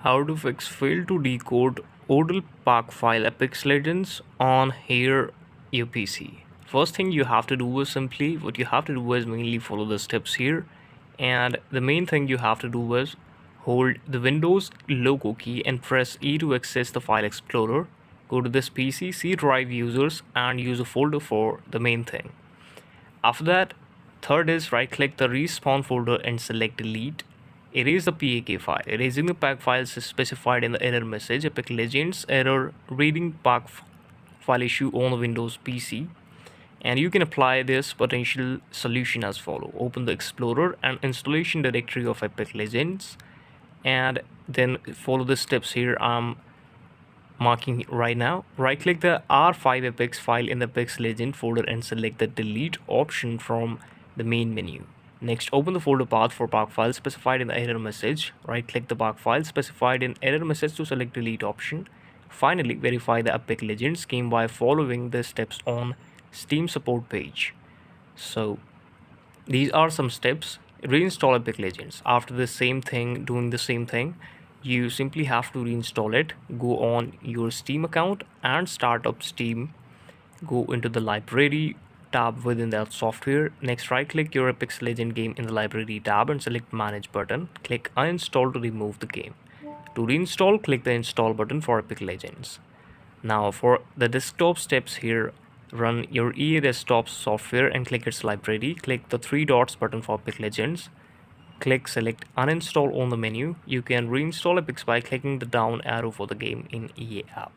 How to fix fail to decode Oodle Pak file Apex Legends on here your PC. First thing you have to do is simply what you have to do is mainly follow the steps here, and the main thing you have to do is hold the Windows logo key and press E to access the file explorer. Go to this PC, C drive users and use a folder for the main thing. After that, third is right click the respawn folder and select delete. Erase the PAK file. Erasing the pack files is specified in the error message. Epic Legends error reading pack file issue on the Windows PC. And you can apply this potential solution as follow. Open the Explorer and installation directory of Epic Legends, and then follow the steps here I'm marking right now. Right click the R5 Apex file in the Apex Legend folder and select the delete option from the main menu. Next, open the folder path for pack file specified in the error message. Right click the pack file specified in error message to select delete option. Finally, verify the Epic Legends game by following the steps on Steam support page. So these are some steps. Reinstall Epic Legends. After doing the same thing, you simply have to reinstall it. Go on your Steam account and start up Steam. Go into the library tab within that software. Next, right click your Apex Legend game in the library tab and select manage button. Click uninstall to remove the game. To reinstall, click the install button for Epic Legends. Now for the desktop steps here, run your EA desktop software and click its library. Click the three dots button for Epic Legends. Click select uninstall on the menu. You can reinstall Epic by clicking the down arrow for the game in EA app.